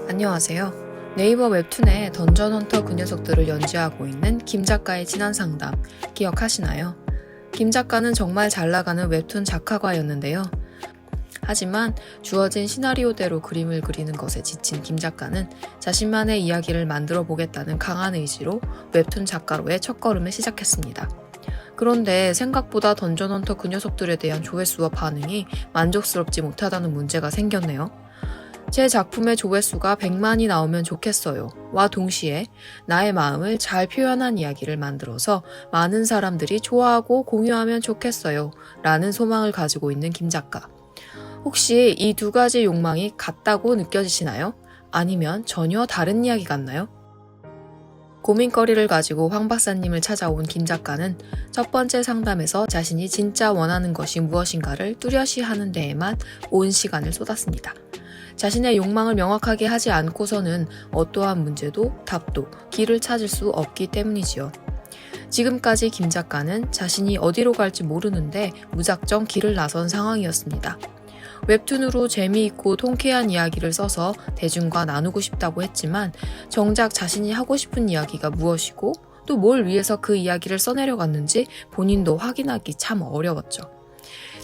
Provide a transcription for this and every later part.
안녕하세요. 네이버 웹툰의 던전헌터 그 녀석들을 연재하고 있는 김 작가의 지난 상담 기억하시나요? 김 작가는 정말 잘 나가는 웹툰 작가가였는데요. 하지만 주어진 시나리오대로 그림을 그리는 것에 지친 김 작가는 자신만의 이야기를 만들어 보겠다는 강한 의지로 웹툰 작가로의 첫걸음을 시작했습니다. 그런데 생각보다 던전헌터 그 녀석들에 대한 조회수와 반응이 만족스럽지 못하다는 문제가 생겼네요. 제 작품의 조회수가 100만이 나오면 좋겠어요. 와 동시에 나의 마음을 잘 표현한 이야기를 만들어서 많은 사람들이 좋아하고 공유하면 좋겠어요. 라는 소망을 가지고 있는 김 작가. 혹시 이 두 가지 욕망이 같다고 느껴지시나요? 아니면 전혀 다른 이야기 같나요? 고민거리를 가지고 황 박사님을 찾아온 김 작가는 첫 번째 상담에서 자신이 진짜 원하는 것이 무엇인가를 뚜렷이 하는 데에만 온 시간을 쏟았습니다. 자신의 욕망을 명확하게 하지 않고서는 어떠한 문제도 답도 길을 찾을 수 없기 때문이지요. 지금까지 김 작가는 자신이 어디로 갈지 모르는데 무작정 길을 나선 상황이었습니다. 웹툰으로 재미있고 통쾌한 이야기를 써서 대중과 나누고 싶다고 했지만 정작 자신이 하고 싶은 이야기가 무엇이고 또 뭘 위해서 그 이야기를 써내려갔는지 본인도 확인하기 참 어려웠죠.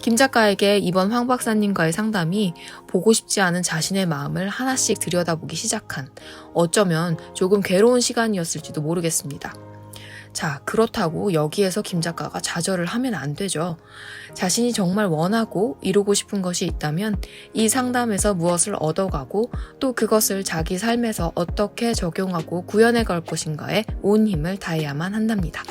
김 작가에게 이번 황 박사님과의 상담이 보고 싶지 않은 자신의 마음을 하나씩 들여다보기 시작한 어쩌면 조금 괴로운 시간이었을지도 모르겠습니다. 자, 그렇다고 여기에서 김 작가가 좌절을 하면 안 되죠. 자신이 정말 원하고 이루고 싶은 것이 있다면 이 상담에서 무엇을 얻어가고 또 그것을 자기 삶에서 어떻게 적용하고 구현해 갈 것인가에 온 힘을 다해야만 한답니다.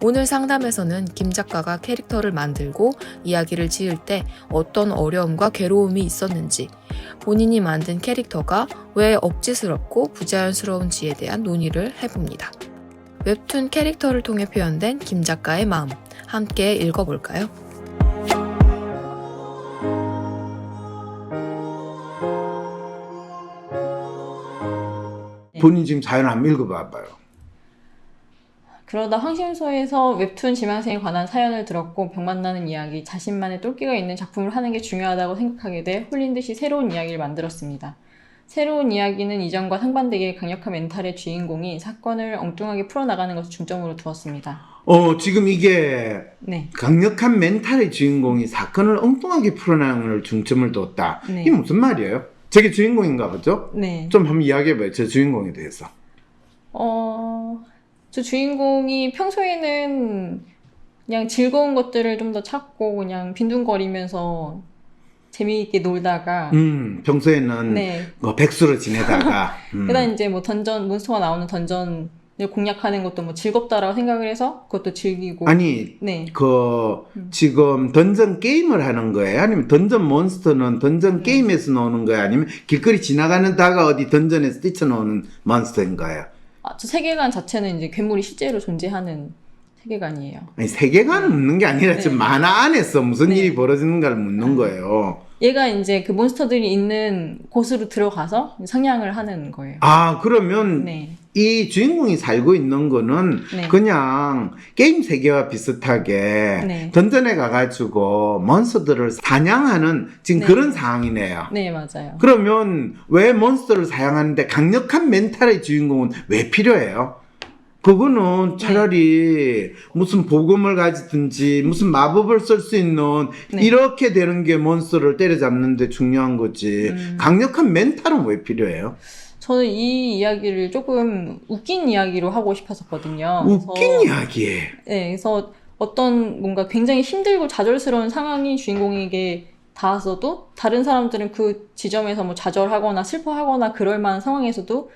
오늘 상담에서는 김 작가가 캐릭터를 만들고 이야기를 지을 때 어떤 어려움과 괴로움이 있었는지, 본인이 만든 캐릭터가 왜 억지스럽고 부자연스러운지에 대한 논의를 해봅니다. 웹툰 캐릭터를 통해 표현된 김 작가의 마음, 함께 읽어볼까요? 본인 지금 사연 한번 읽어봐봐요. 그러다 황심소에서 웹툰 지망생에 관한 사연을 들었고 병 만나는 이야기, 자신만의 똘끼가 있는 작품을 하는 게 중요하다고 생각하게 돼 홀린 듯이 새로운 이야기를 만들었습니다. 새로운 이야기는 이전과 상반되게 강력한 멘탈의 주인공이 사건을 엉뚱하게 풀어나가는 것을 중점으로 두었습니다. 지금 이게 네. 강력한 멘탈의 주인공이 사건을 엉뚱하게 풀어나가는 걸 중점을 뒀다. 네. 이게 무슨 말이에요? 저게 주인공인가 보죠? 네. 좀 한번 이야기해봐요. 저 주인공에 대해서. 저 주인공이 평소에는 그냥 즐거운 것들을 좀 더 찾고 그냥 빈둥거리면서 재미있게 놀다가 평소에는 네. 백수로 지내다가 그다음 이제 뭐 몬스터가 나오는 던전을 공략하는 것도 뭐 즐겁다라고 생각을 해서 그것도 즐기고 아니 네. 지금 던전 게임을 하는 거예요? 아니면 던전 몬스터는 던전 게임에서 나오는 거예요? 아니면 길거리 지나가다가 어디 던전에서 뛰쳐나오는 몬스터인 거예요? 저 세계관 자체는 이제 괴물이 실제로 존재하는 세계관이에요. 아니, 세계관은 묻는 게 아니라 네. 지금 만화 안에서 무슨 네. 일이 벌어지는가를 묻는 거예요. 얘가 이제 그 몬스터들이 있는 곳으로 들어가서 상냥을 하는 거예요. 그러면 네. 이 주인공이 살고 있는 거는 네. 그냥 게임 세계와 비슷하게 네. 던전에 가가지고 몬스터들을 사냥하는 지금 네. 그런 상황이네요. 네, 맞아요. 그러면 왜 몬스터를 사냥하는데 강력한 멘탈의 주인공은 왜 필요해요? 그거는 차라리 무슨 복음을 가지든지 무슨 마법을 쓸 수 있는 네. 이렇게 되는 게 몬스터를 때려잡는 데 중요한 거지. 강력한 멘탈은 왜 필요해요? 저는 이 이야기를 조금 웃긴 이야기로 하고 싶었었거든요. 웃긴 이야기에. 네, 그래서 어떤 뭔가 굉장히 힘들고 좌절스러운 상황이 주인공에게 닿았어도 다른 사람들은 그 지점에서 뭐 좌절하거나 슬퍼하거나 그럴 만한 상황에서도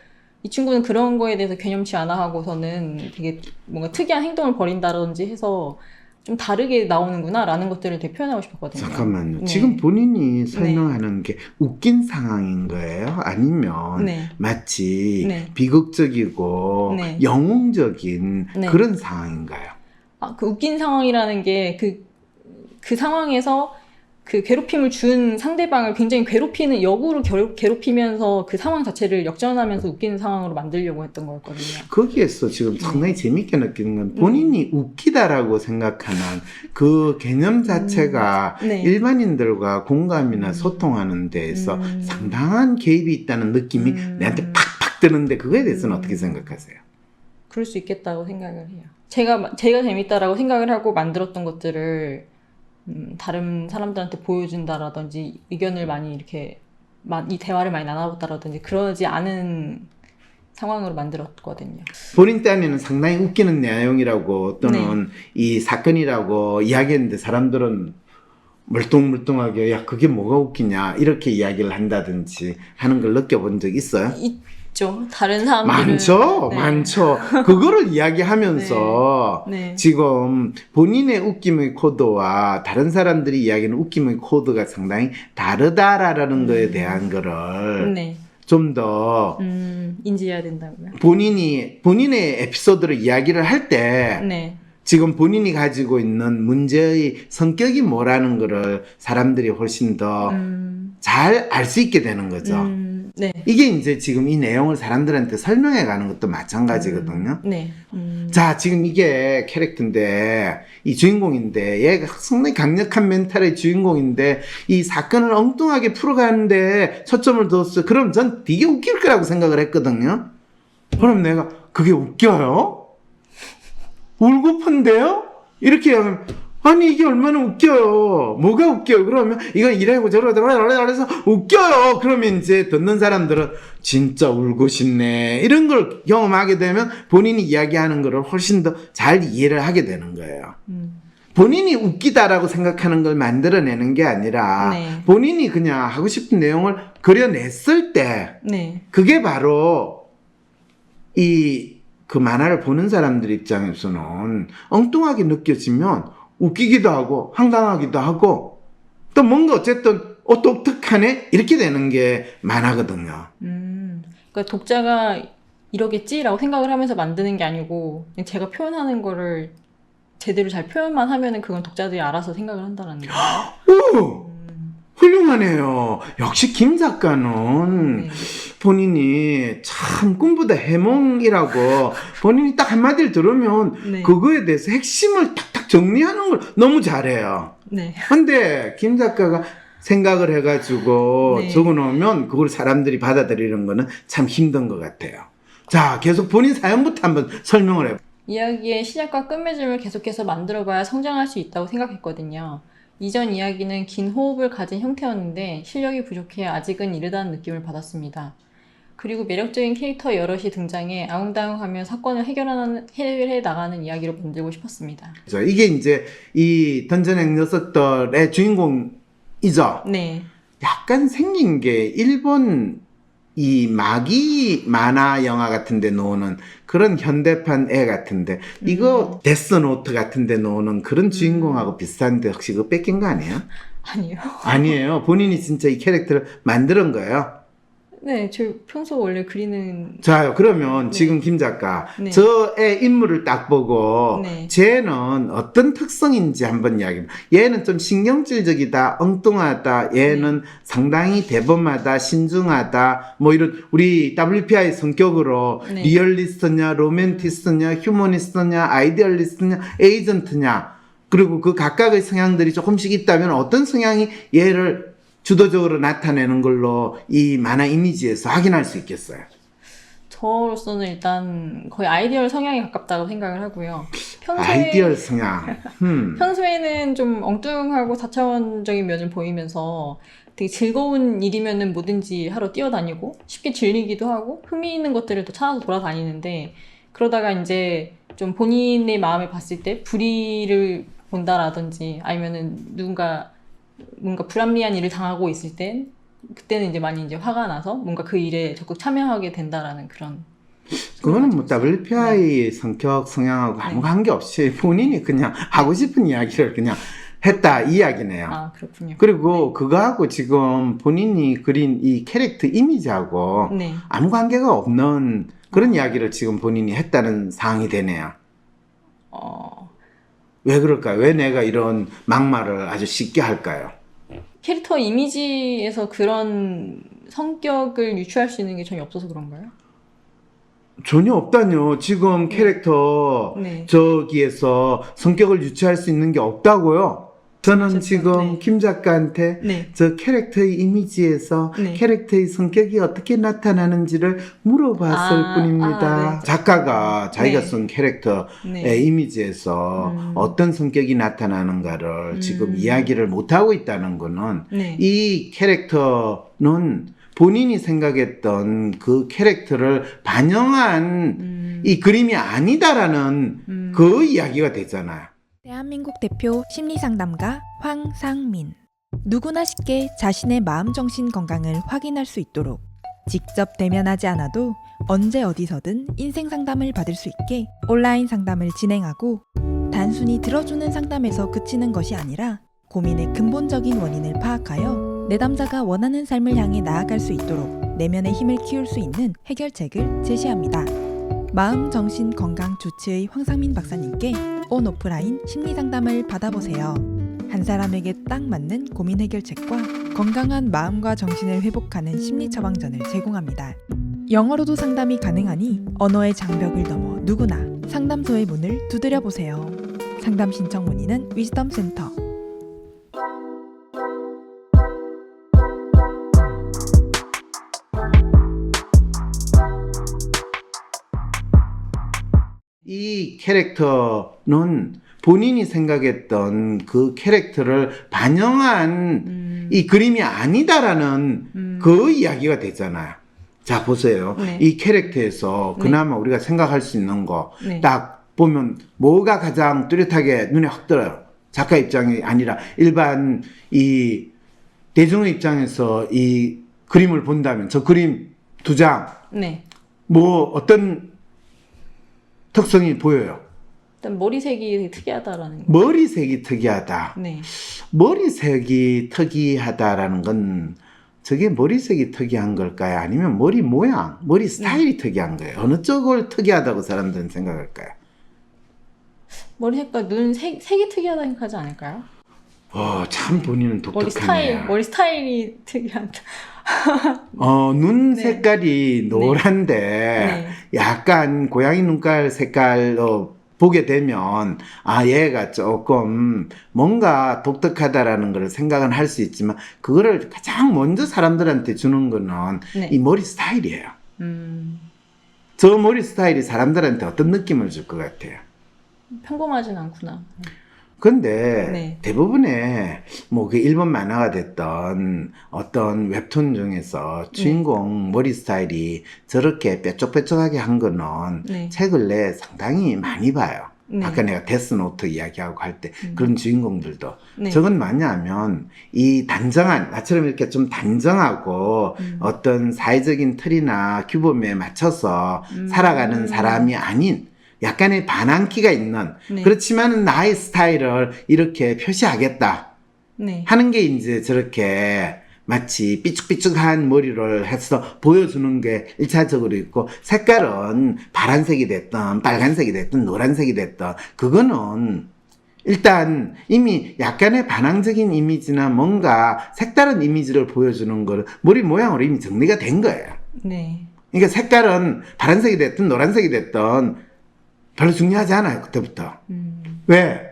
이 친구는 그런 거에 대해서 개념치 않아 하고서는 되게 뭔가 특이한 행동을 벌인다든지 해서 좀 다르게 나오는구나 라는 것들을 되게 표현하고 싶었거든요. 잠깐만요. 네. 지금 본인이 설명하는 게 웃긴 상황인 거예요? 아니면 네. 마치 네. 비극적이고 네. 영웅적인 네. 그런 상황인가요? 그 웃긴 상황이라는 게 그 상황에서 그 괴롭힘을 준 상대방을 굉장히 괴롭히는 역으로 괴롭히면서 그 상황 자체를 역전하면서 웃기는 상황으로 만들려고 했던 거였거든요. 거기에서 지금 상당히 재밌게 느끼는 건 본인이 웃기다라고 생각하는 그 개념 자체가 네. 일반인들과 공감이나 소통하는 데에서 상당한 개입이 있다는 느낌이 내한테 팍팍 드는데 그거에 대해서는 어떻게 생각하세요? 그럴 수 있겠다고 생각을 해요. 제가 재밌다라고 생각을 하고 만들었던 것들을 다른 사람들한테 보여준다라든지 의견을 많이 이렇게 이 대화를 많이 나눠봤다라든지 그러지 않은 상황으로 만들었거든요. 본인 딴에는 상당히 웃기는 내용이라고 또는 이 사건이라고 이야기했는데 사람들은 멀뚱멀뚱하게 야 그게 뭐가 웃기냐 이렇게 이야기를 한다든지 하는 걸 느껴본 적 있어요? 있죠. 다른 사람들은 많죠. 네. 많죠. 그거를 이야기하면서 네. 지금 본인의 웃김의 코드와 다른 사람들이 이야기하는 웃김의 코드가 상당히 다르다라는 거에 대한 거를 네. 좀 더 인지해야 된다고요. 본인의 에피소드를 이야기를 할 때 네. 지금 본인이 가지고 있는 문제의 성격이 뭐라는 거를 사람들이 훨씬 더 잘 알 수 있게 되는 거죠. 네. 이게 이제 지금 이 내용을 사람들한테 설명해 가는 것도 마찬가지거든요. 네. 자, 지금 이게 캐릭터인데, 이 주인공인데, 얘가 상당히 강력한 멘탈의 주인공인데, 이 사건을 엉뚱하게 풀어가는데 초점을 뒀어요. 그럼 전 되게 웃길 거라고 생각을 했거든요. 그럼 내가, 그게 웃겨요? 울고픈데요? 이렇게 하면, 아니, 이게 얼마나 웃겨요. 뭐가 웃겨요? 그러면, 이건 이래고 저러고 해서 웃겨요. 그러면 이제 듣는 사람들은 진짜 울고 싶네. 이런 걸 경험하게 되면 본인이 이야기하는 거를 훨씬 더 잘 이해를 하게 되는 거예요. 본인이 웃기다라고 생각하는 걸 만들어내는 게 아니라 네. 본인이 그냥 하고 싶은 내용을 그려냈을 때 네. 그게 바로 그 만화를 보는 사람들 입장에서는 엉뚱하게 느껴지면 웃기기도 하고 황당하기도 하고 또 뭔가 어쨌든 독특하네 이렇게 되는 게 만화거든요. 그러니까 독자가 이러겠지라고 생각을 하면서 만드는 게 아니고 그냥 제가 표현하는 거를 제대로 잘 표현만 하면은 그건 독자들이 알아서 생각을 한다는 거예요. 오! 훌륭하네요. 역시 김 작가는 네. 본인이 참 꿈보다 해몽이라고 본인이 딱 한마디를 들으면 네. 그거에 대해서 핵심을 탁탁 정리하는 걸 너무 잘해요. 네. 근데 김 작가가 생각을 해가지고 네. 적어놓으면 그걸 사람들이 받아들이는 거는 참 힘든 것 같아요. 자, 계속 본인 사연부터 한번 설명을 해봐요. 이야기의 시작과 끝맺음을 계속해서 만들어봐야 성장할 수 있다고 생각했거든요. 이전 이야기는 긴 호흡을 가진 형태였는데 실력이 부족해 아직은 이르다는 느낌을 받았습니다. 그리고 매력적인 캐릭터 여럿이 등장해 아웅다웅하며 사건을 해결해 나가는 이야기로 만들고 싶었습니다. 이게 이제 이 던전의 녀석들의 주인공이죠. 네. 약간 약간 생긴 게 일본 이 마기 만화 영화 같은 데 나오는 그런 현대판 애 같은데 이거 데스노트 같은 데 나오는 그런 주인공하고 비슷한데 혹시 그거 뺏긴 거 아니에요? 아니요. 아니에요. 본인이 진짜 이 캐릭터를 만드는 거예요. 네, 저 평소 원래 그리는 자요, 그러면 네. 지금 김 작가, 네. 저의 인물을 딱 보고, 네. 쟤는 어떤 특성인지 한번 이야기해. 얘는 좀 신경질적이다, 엉뚱하다, 얘는 상당히 대범하다, 신중하다, 뭐 이런, 우리 WPI 성격으로 네. 리얼리스트냐, 로맨티스트냐, 휴머니스트냐, 아이디얼리스트냐, 에이전트냐, 그리고 그 각각의 성향들이 조금씩 있다면 어떤 성향이 얘를 주도적으로 나타내는 걸로 이 만화 이미지에서 확인할 수 있겠어요. 저로서는 일단 거의 아이디얼 성향에 가깝다고 생각을 하고요. 아이디얼 성향. 평소에는 좀 엉뚱하고 4차원적인 면을 보이면서 되게 즐거운 일이면은 뭐든지 하러 뛰어다니고 쉽게 질리기도 하고 흥미 있는 것들을 또 찾아서 돌아다니는데 그러다가 이제 좀 본인의 마음에 봤을 때 불의를 본다라든지 아니면은 뭔가 불합리한 일을 당하고 있을 땐 그때는 이제 많이 이제 화가 나서 뭔가 그 일에 적극 참여하게 된다라는 그런. 그거는 뭐 WPI 성격 성향하고 아무 관계없이 본인이 그냥 하고 싶은 이야기를 그냥 했다 이 이야기네요. 아, 그렇군요. 그리고 그거하고 지금 본인이 그린 이 캐릭터 이미지하고 네. 아무 관계가 없는 그런 이야기를 지금 본인이 했다는 상황이 되네요. 왜 그럴까요? 왜 내가 이런 막말을 아주 쉽게 할까요? 캐릭터 이미지에서 그런 성격을 유추할 수 있는 게 전혀 없어서 그런가요? 전혀 없다뇨. 지금 캐릭터 네. 저기에서 성격을 유추할 수 있는 게 없다고요. 저는 어쨌든, 지금 네. 김 작가한테 네. 저 캐릭터의 이미지에서 네. 캐릭터의 성격이 어떻게 나타나는지를 물어봤을 뿐입니다. 네. 작가가 자기가 네. 쓴 캐릭터의 네. 이미지에서 어떤 성격이 나타나는가를 지금 이야기를 못하고 있다는 거는 네. 이 캐릭터는 본인이 생각했던 그 캐릭터를 반영한 이 그림이 아니다라는 그 이야기가 되잖아요. 대한민국 대표 심리상담가 황상민. 누구나 쉽게 자신의 마음 정신 건강을 확인할 수 있도록 직접 대면하지 않아도 언제 어디서든 인생 상담을 받을 수 있게 온라인 상담을 진행하고 단순히 들어주는 상담에서 그치는 것이 아니라 고민의 근본적인 원인을 파악하여 내담자가 원하는 삶을 향해 나아갈 수 있도록 내면의 힘을 키울 수 있는 해결책을 제시합니다. 마음 정신 건강 주치의 황상민 박사님께 온 오프라인 심리 상담을 받아보세요. 한 사람에게 딱 맞는 고민 해결책과 건강한 마음과 정신을 회복하는 심리 처방전을 제공합니다. 영어로도 상담이 가능하니 언어의 장벽을 넘어 누구나 상담소의 문을 두드려 보세요. 상담 신청 문의는 위즈덤 센터. 이 캐릭터는 본인이 생각했던 그 캐릭터를 반영한 이 그림이 아니다라는 그 이야기가 되잖아요. 자, 보세요. 네. 이 캐릭터에서 그나마 우리가 생각할 수 있는 거 네. 딱 보면 뭐가 가장 뚜렷하게 눈에 확 들어요. 작가 입장이 아니라 일반 이 대중의 입장에서 이 그림을 본다면 저 그림 두 장 네. 뭐 어떤 특성이 보여요. 일단 머리색이 되게 특이하다라는 거. 머리색이 특이하다. 네. 머리색이 특이하다라는 건 저게 머리색이 특이한 걸까요? 아니면 머리 모양, 머리 스타일이 특이한 거예요? 어느 쪽을 특이하다고 사람들은 생각할까요? 머리 색깔, 눈 색이 특이하다 생각하지 않을까요? 참 본인은 독특하네요. 머리 스타일이 특이하다. 눈 네. 색깔이 노란데 네. 약간 고양이 눈깔 색깔로 보게 되면 얘가 조금 뭔가 독특하다라는 걸 생각은 할 수 있지만 그거를 가장 먼저 사람들한테 주는 거는 네. 이 머리 스타일이에요. 음, 저 머리 스타일이 사람들한테 어떤 느낌을 줄 것 같아요? 평범하진 않구나. 근데 네. 대부분의 뭐 그 일본 만화가 됐던 어떤 웹툰 중에서 주인공 머리 스타일이 저렇게 뾰족뾰족하게 한 거는 네. 책을 내 상당히 많이 봐요. 네. 아까 내가 데스노트 이야기하고 할 때 그런 주인공들도 네. 저건 뭐냐면 이 단정한 나처럼 이렇게 좀 단정하고 어떤 사회적인 틀이나 규범에 맞춰서 살아가는 사람이 아닌 약간의 반항기가 있는 네. 그렇지만 나의 스타일을 이렇게 표시하겠다 네. 하는 게 이제 저렇게 마치 삐죽삐죽한 머리를 해서 보여주는 게 1차적으로 있고 색깔은 파란색이 됐든 빨간색이 됐든 노란색이 됐든 그거는 일단 이미 약간의 반항적인 이미지나 뭔가 색다른 이미지를 보여주는 거를 머리 모양으로 이미 정리가 된 거예요. 네. 그러니까 색깔은 파란색이 됐든 노란색이 됐든 별로 중요하지 않아요. 그때부터. 왜?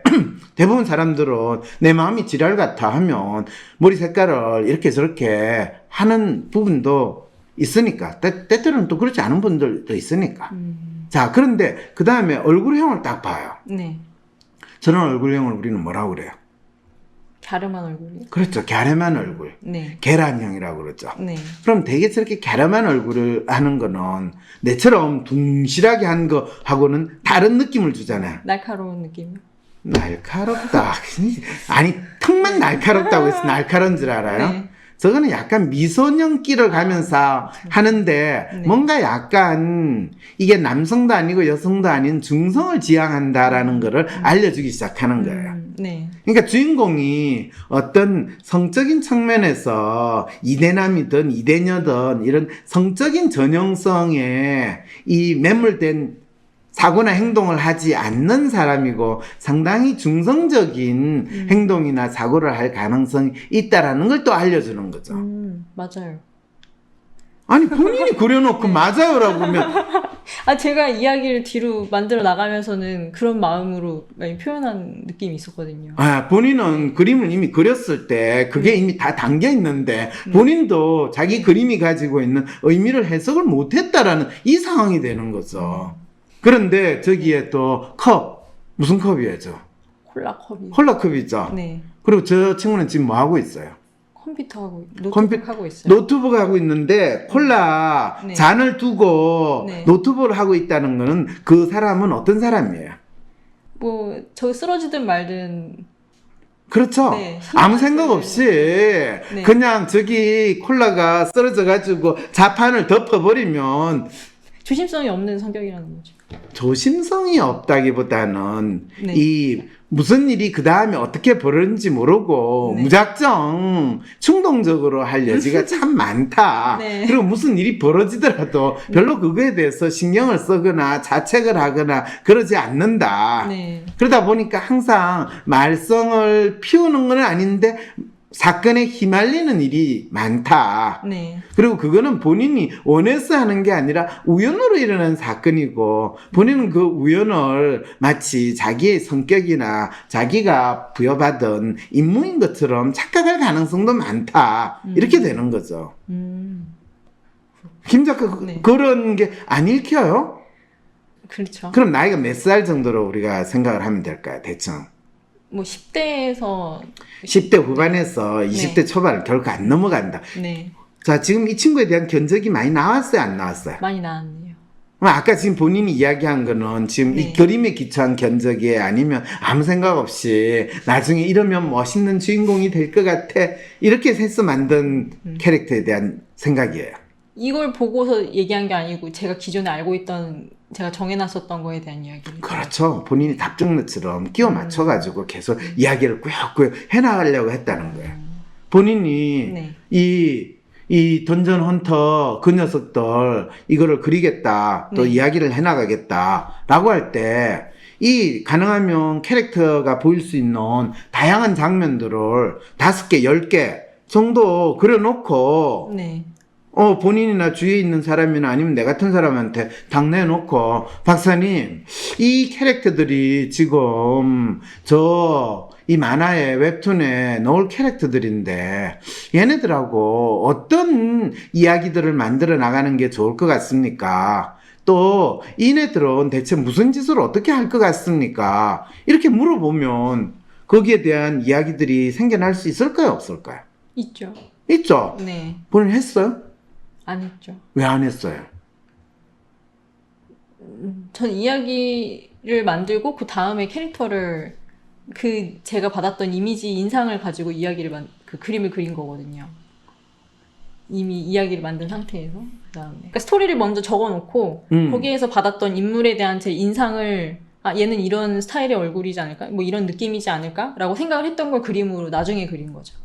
대부분 사람들은 내 마음이 지랄 같아 하면 머리 색깔을 이렇게 저렇게 하는 부분도 있으니까 때때로는 또 그렇지 않은 분들도 있으니까. 자, 그런데 그 다음에 얼굴형을 딱 봐요. 네. 저런 얼굴형을 우리는 뭐라고 그래요? 갸름한 얼굴이요? 그렇죠. 갸름한 얼굴. 네. 계란형이라고 그러죠. 네. 그럼 되게 저렇게 갸름한 얼굴을 하는 거는 내처럼 둥실하게 한 거하고는 다른 느낌을 주잖아요. 날카로운 느낌. 날카롭다. 아니, 턱만 날카롭다고 해서 날카로운 줄 알아요? 네. 저거는 약간 미소년기를 가면서 하는데 네. 뭔가 약간 이게 남성도 아니고 여성도 아닌 중성을 지향한다라는 거를 알려주기 시작하는 거예요. 네. 그러니까 주인공이 어떤 성적인 측면에서 이대남이든 이대녀든 이런 성적인 전형성에 이 매몰된 사고나 행동을 하지 않는 사람이고 상당히 중성적인 행동이나 사고를 할 가능성이 있다라는 걸 또 알려주는 거죠. 맞아요. 아니 본인이 그려놓고 맞아요라고 하면 제가 이야기를 뒤로 만들어 나가면서는 그런 마음으로 많이 표현한 느낌이 있었거든요. 본인은 그림을 이미 그렸을 때 그게 이미 다 담겨 있는데 본인도 자기 그림이 가지고 있는 의미를 해석을 못했다라는 이 상황이 되는 거죠. 그런데 저기에 또 무슨 컵이에요? 콜라컵이. 콜라컵이죠. 네. 그리고 저 친구는 지금 뭐 하고 있어요? 컴퓨터하고 노트북 하고 있어요. 노트북 하고 있는데 콜라 네. 잔을 두고 네. 노트북을 하고 있다는 거는 그 사람은 어떤 사람이에요? 뭐 저 쓰러지든 말든 그렇죠. 네, 아무 생각 없이 그냥 저기 콜라가 쓰러져 가지고 자판을 덮어버리면 조심성이 없는 성격이라는 거죠. 조심성이 없다기보다는 네. 이 무슨 일이 그 다음에 어떻게 벌어진지 모르고 네. 무작정 충동적으로 할 여지가 참 많다. 네. 그리고 무슨 일이 벌어지더라도 별로 그거에 대해서 신경을 쓰거나 자책을 하거나 그러지 않는다. 네. 그러다 보니까 항상 말썽을 피우는 건 아닌데 사건에 휘말리는 일이 많다. 네. 그리고 그거는 본인이 원해서 하는 게 아니라 우연으로 일어난 사건이고 본인은 그 우연을 마치 자기의 성격이나 자기가 부여받은 임무인 것처럼 착각할 가능성도 많다. 이렇게 되는 거죠. 김 작가 네. 그런 게 안 읽혀요? 그렇죠. 그럼 나이가 몇 살 정도로 우리가 생각을 하면 될까요? 대충. 뭐 10대에서 10대 후반에서 20대 초반을 결코 안 넘어간다. 네. 자, 지금 이 친구에 대한 견적이 많이 나왔어요? 안 나왔어요? 많이 나왔네요. 아까 지금 본인이 이야기한 거는 지금 네. 이 그림에 기초한 견적이 아니면 아무 생각 없이 나중에 이러면 멋있는 주인공이 될 것 같아. 이렇게 해서 만든 캐릭터에 대한 생각이에요. 이걸 보고서 얘기한 게 아니고 제가 기존에 알고 있던 제가 정해놨었던 거에 대한 이야기를. 그렇죠. 본인이 답정너처럼 끼워 맞춰가지고 계속 이야기를 꾸역꾸역 해나가려고 했다는 거예요. 본인이 네. 이 던전 헌터 그 녀석들 이거를 그리겠다 또 네. 이야기를 해나가겠다 라고 할 때 이 가능하면 캐릭터가 보일 수 있는 다양한 장면들을 5개, 10개 정도 그려놓고 네. 본인이나 주위에 있는 사람이나 아니면 내 같은 사람한테 당 내놓고 박사님 이 캐릭터들이 지금 이 만화의 웹툰에 넣을 캐릭터들인데 얘네들하고 어떤 이야기들을 만들어 나가는 게 좋을 것 같습니까? 또 이네들은 대체 무슨 짓을 어떻게 할 것 같습니까? 이렇게 물어보면 거기에 대한 이야기들이 생겨날 수 있을까요? 없을까요? 있죠. 있죠? 네. 본인 했어요? 안 했죠. 왜 안 했어요? 전 이야기를 만들고 그 다음에 캐릭터를 제가 받았던 이미지 인상을 가지고 그 그림을 그린 거거든요. 이미 이야기를 만든 상태에서 그다음에 그러니까 스토리를 먼저 적어놓고 거기에서 받았던 인물에 대한 제 인상을 얘는 이런 스타일의 얼굴이지 않을까? 뭐 이런 느낌이지 않을까? 라고 생각을 했던 걸 그림으로 나중에 그린 거죠.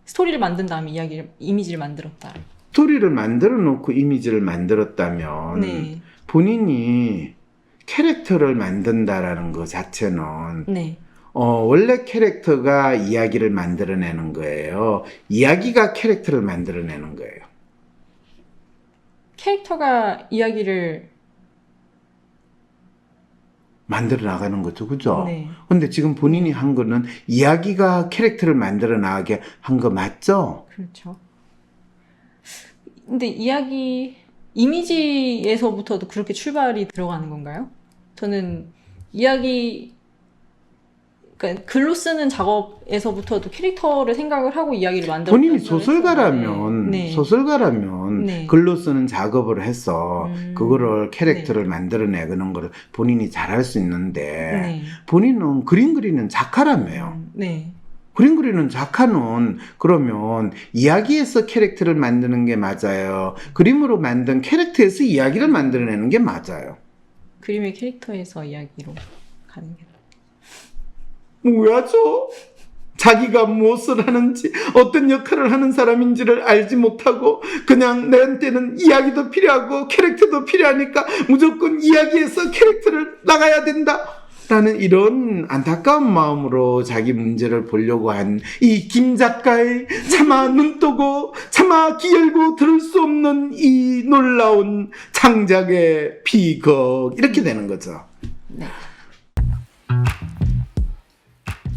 스토리를 만든 다음에 이미지를 만들었다. 스토리를 만들어 놓고 이미지를 만들었다면 네. 본인이 캐릭터를 만든다라는 것 자체는 네. 원래 캐릭터가 이야기를 만들어내는 거예요. 이야기가 캐릭터를 만들어내는 거예요. 캐릭터가 이야기를 만들어 나가는 거죠. 그죠? 네. 근데 지금 본인이 한 거는 이야기가 캐릭터를 만들어 나가게 한 거 맞죠? 그렇죠. 근데 이미지에서부터도 그렇게 출발이 들어가는 건가요? 저는 그러니까 글로 쓰는 작업에서부터도 캐릭터를 생각을 하고 이야기를 만들었다고 본인이 소설가라면 네. 네. 글로 쓰는 작업을 해서 그거를 캐릭터를 네. 만들어내는 거를 본인이 잘할 수 있는데 네. 본인은 그림 그리는 작가라며요. 네. 그림 그리는 작가는 그러면 이야기에서 캐릭터를 만드는 게 맞아요. 그림으로 만든 캐릭터에서 이야기를 만들어내는 게 맞아요. 그림의 캐릭터에서 이야기로 가는 게 뭐야 저? 자기가 무엇을 하는지 어떤 역할을 하는 사람인지를 알지 못하고 그냥 내한테는 이야기도 필요하고 캐릭터도 필요하니까 무조건 이야기에서 캐릭터를 나가야 된다 라는 이런 안타까운 마음으로 자기 문제를 보려고 한 이 김 작가의 차마 눈 뜨고 차마 귀 열고 들을 수 없는 이 놀라운 창작의 비극 이렇게 되는 거죠.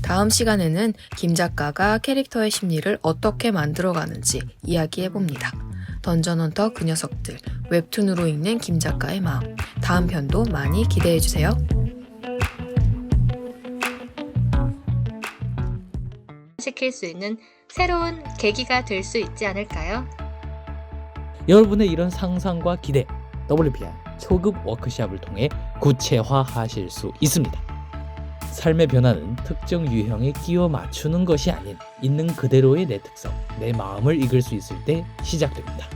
다음 시간에는 김 작가가 캐릭터의 심리를 어떻게 만들어가는지 이야기해봅니다. 던전헌터 그 녀석들, 웹툰으로 읽는 김 작가의 마음. 다음 편도 많이 기대해주세요. 시킬 수 있는 새로운 계기가 될 수 있지 않을까요? 여러분의 이런 상상과 기대, WPI 초급 워크숍을 통해 구체화하실 수 있습니다. 삶의 변화는 특정 유형에 끼워 맞추는 것이 아닌 있는 그대로의 내 특성, 내 마음을 읽을 수 있을 때 시작됩니다.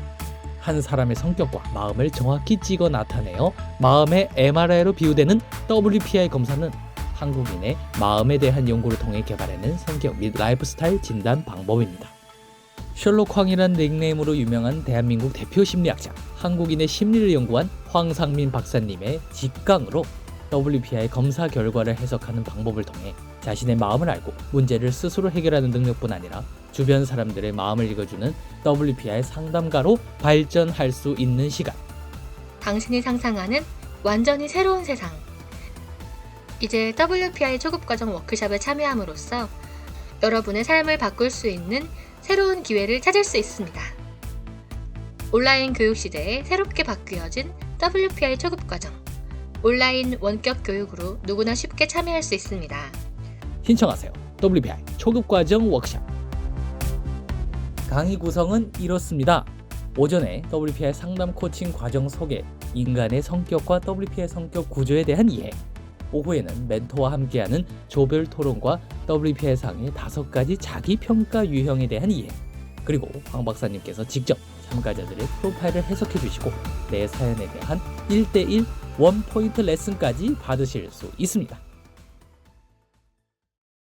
한 사람의 성격과 마음을 정확히 찍어 나타내어 마음의 MRI로 비유되는 WPI 검사는 한국인의 마음에 대한 연구를 통해 개발해낸 성격 및 라이프 스타일 진단 방법입니다. 셜록 황이란 닉네임으로 유명한 대한민국 대표 심리학자, 한국인의 심리를 연구한 황상민 박사님의 직강으로 WPI 검사 결과를 해석하는 방법을 통해 자신의 마음을 알고 문제를 스스로 해결하는 능력뿐 아니라 주변 사람들의 마음을 읽어주는 WPI 상담가로 발전할 수 있는 시간. 당신이 상상하는 완전히 새로운 세상. 이제 WPI 초급과정 워크숍에 참여함으로써 여러분의 삶을 바꿀 수 있는 새로운 기회를 찾을 수 있습니다. 온라인 교육 시대에 새롭게 바뀌어진 WPI 초급과정. 온라인 원격 교육으로 누구나 쉽게 참여할 수 있습니다. 신청하세요. WPI 초급과정 워크숍. 강의 구성은 이렇습니다. 오전에 WPI 상담 코칭 과정 소개, 인간의 성격과 WPI 성격 구조에 대한 이해. 오후에는 멘토와 함께하는 조별 토론과 WPI 상의 5가지 자기평가 유형에 대한 이해. 그리고 황 박사님께서 직접 참가자들의 프로파일을 해석해 주시고 내 사연에 대한 1:1 원포인트 레슨까지 받으실 수 있습니다.